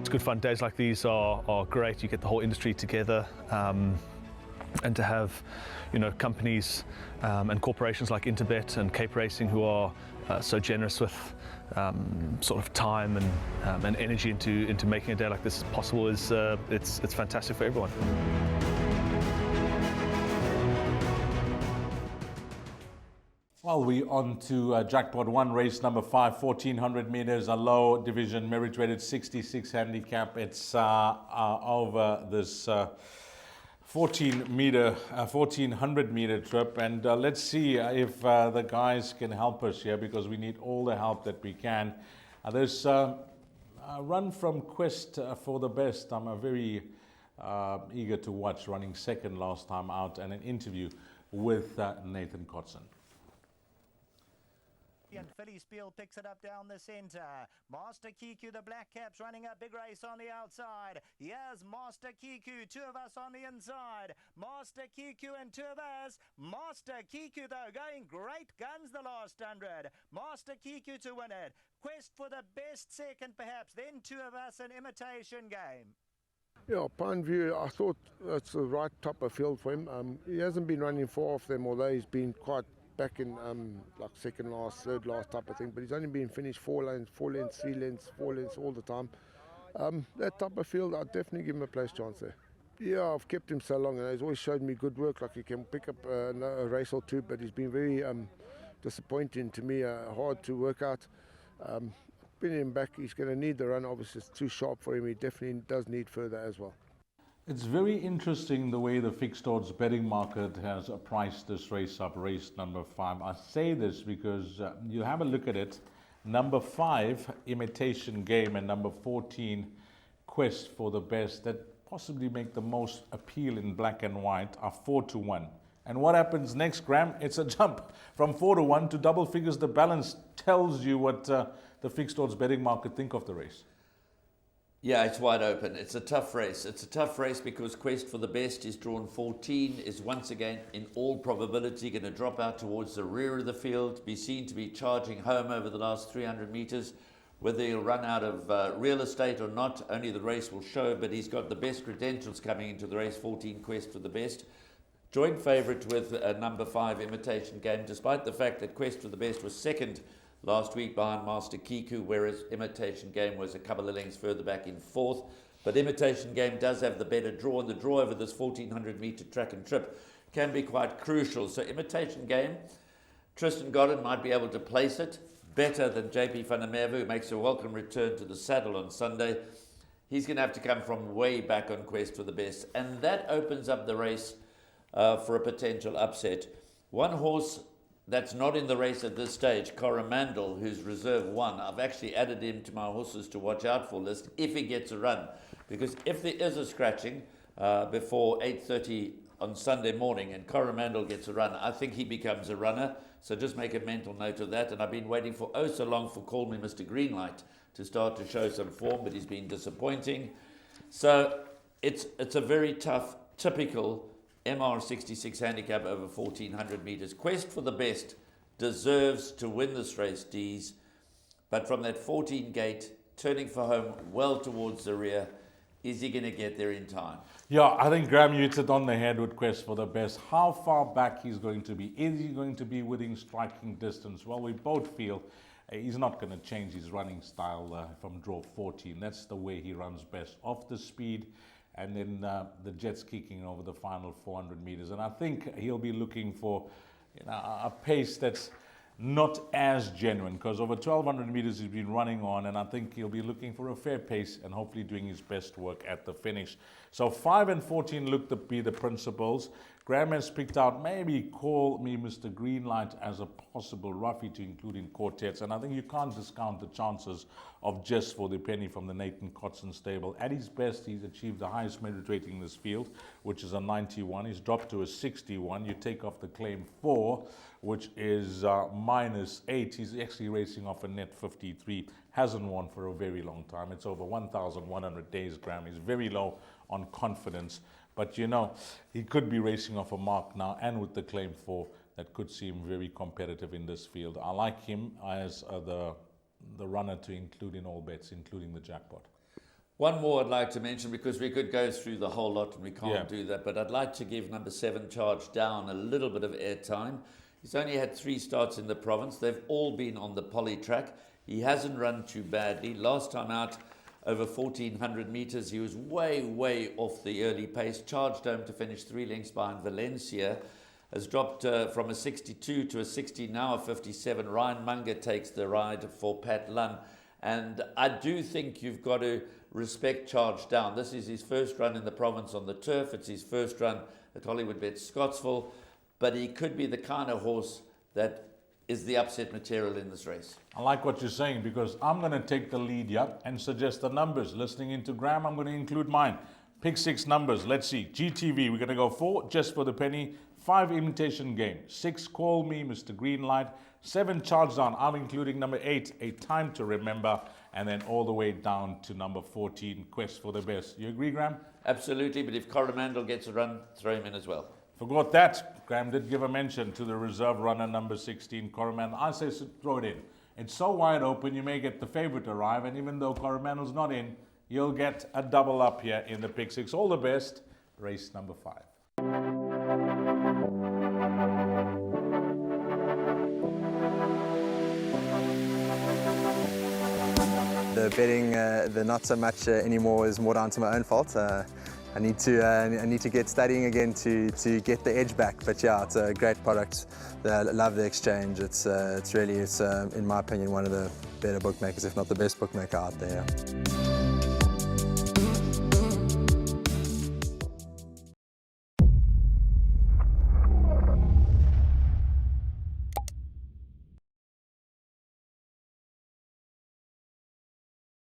it's good fun. Days like these are great. You get the whole industry together, and to have, companies and corporations like Interbet and Cape Racing who are so generous with sort of time and energy into making a day like this possible is it's fantastic for everyone. Well, we're on to Jackpot 1, race number 5, 1400 meters, a low division, merit rated 66 handicap. It's over this 1400 meter trip, and let's see if the guys can help us here, because we need all the help that we can. There's a run from Quest for the Best. I'm very eager to watch, running second last time out, and an interview with Nathan Kotson. And Philly Spiel picks it up down the center. Master Kiku, the black caps, running a big race on the outside. Here's Master Kiku, two of us on the inside. Master Kiku and two of us. Master Kiku, though, going great guns the last 100. Master Kiku to win it. Quest for the Best second, perhaps. Then two of us, an imitation game. Yeah, Pineview, I thought that's the right type of field for him. He hasn't been running far off them, although he's been quite back in like second last, third last type of thing, but he's only been finished 4 lanes, 4 lengths, 3 lengths, 4 lengths all the time. That type of field, I'd definitely give him a place chance there. Yeah, I've kept him so long, and he's always showed me good work, like he can pick up a race or two, but he's been very disappointing to me, hard to work out. Bringing him back, he's going to need the run. Obviously it's too sharp for him. He definitely does need further as well. It's very interesting the way the fixed odds betting market has priced this race up, race number 5. I say this because you have a look at it. Number 5, Imitation Game, and number 14, Quest for the Best, that possibly make the most appeal in black and white, are 4-1. And what happens next, Graham? It's a jump from 4-1 to double figures. The balance tells you what the fixed odds betting market think of the race. Yeah, it's wide open. It's a tough race. It's a tough race because Quest for the Best is drawn 14, is once again, in all probability, going to drop out towards the rear of the field, be seen to be charging home over the last 300 metres. Whether he'll run out of real estate or not, only the race will show, but he's got the best credentials coming into the race, 14 Quest for the Best. Joint favourite with number 5, Imitation Game, despite the fact that Quest for the Best was second last week behind Master Kiku, whereas Imitation Game was a couple of lengths further back in 4th. But Imitation Game does have the better draw, and the draw over this 1400 metre track and trip can be quite crucial. So Imitation Game, Tristan Godden might be able to place it better than JP van der Merwe, who makes a welcome return to the saddle on Sunday. He's going to have to come from way back on Quest for the Best, and that opens up the race for a potential upset. One horse that's not in the race at this stage, Coromandel, who's reserve 1. I've actually added him to my horses to watch out for list if he gets a run. Because if there is a scratching before 8:30 on Sunday morning and Coromandel gets a run, I think he becomes a runner. So just make a mental note of that. And I've been waiting for so long for Call Me Mr. Greenlight to start to show some form, but he's been disappointing. So it's a very tough, typical MR66 handicap over 1400 metres. Quest for the Best deserves to win this race, D's, but from that 14 gate, turning for home well towards the rear, is he going to get there in time? Yeah, I think Graham, you hit it on the head with Quest for the Best. How far back he's going to be? Is he going to be within striking distance? Well, we both feel he's not going to change his running style from draw 14. That's the way he runs best, off the speed, and then the jets kicking over the final 400 meters. And I think he'll be looking for a pace that's not as genuine, because over 1200 meters he's been running on, and I think he'll be looking for a fair pace and hopefully doing his best work at the finish. So 5 and 14 look to be the principals. Graham has picked out maybe Call Me Mr. Greenlight as a possible roughie to include in quartets, and I think you can't discount the chances of Just for the Penny from the Nathan Kotson stable. At his best, he's achieved the highest merit rating in this field, which is a 91. He's dropped to a 61. You take off the claim 4, which is -8. He's actually racing off a net 53. Hasn't won for a very long time. It's over 1,100 days, Graham. He's very low on confidence. But he could be racing off a mark now, and with the claim 4, that could seem very competitive in this field. I like him as the runner to include in all bets, including the jackpot. One more I'd like to mention, because we could go through the whole lot and we can't do that, but I'd like to give number 7, Charge Down, a little bit of airtime. He's only had 3 starts in the province. They've all been on the poly track. He hasn't run too badly. Last time out, over 1,400 meters, he was way off the early pace. Charged home to finish 3 lengths behind Valencia. Has dropped from a 62 to a 60, now a 57. Ryan Munger takes the ride for Pat Lunn. And I do think you've got to respect Charge Down. This is his first run in the province on the turf. It's his first run at Hollywoodbets Scottsville. But he could be the kind of horse that is the upset material in this race. I like what you're saying, because I'm going to take the lead here and suggest the numbers. Listening into Graham, I'm going to include mine. Pick 6 numbers. Let's see. GTV, we're going to go 4, Just for the Penny. 5, Imitation Game. 6, Call Me, Mr. Greenlight. 7, Charge Down. I'm including number 8, A Time to Remember. And then all the way down to number 14, Quest for the Best. You agree, Graham? Absolutely, but if Coromandel gets a run, throw him in as well. Forgot that. Graham did give a mention to the reserve runner, number 16, Coromandel. I say throw it in. It's so wide open, you may get the favorite arrive, and even though Coromandel's not in, you'll get a double up here in the pick 6. All the best. Race number 5. The betting, the not so much anymore, is more down to my own fault. I need to get studying again to get the edge back. But yeah, it's a great product. I love the exchange. It's really, in my opinion, one of the better bookmakers, if not the best bookmaker out there.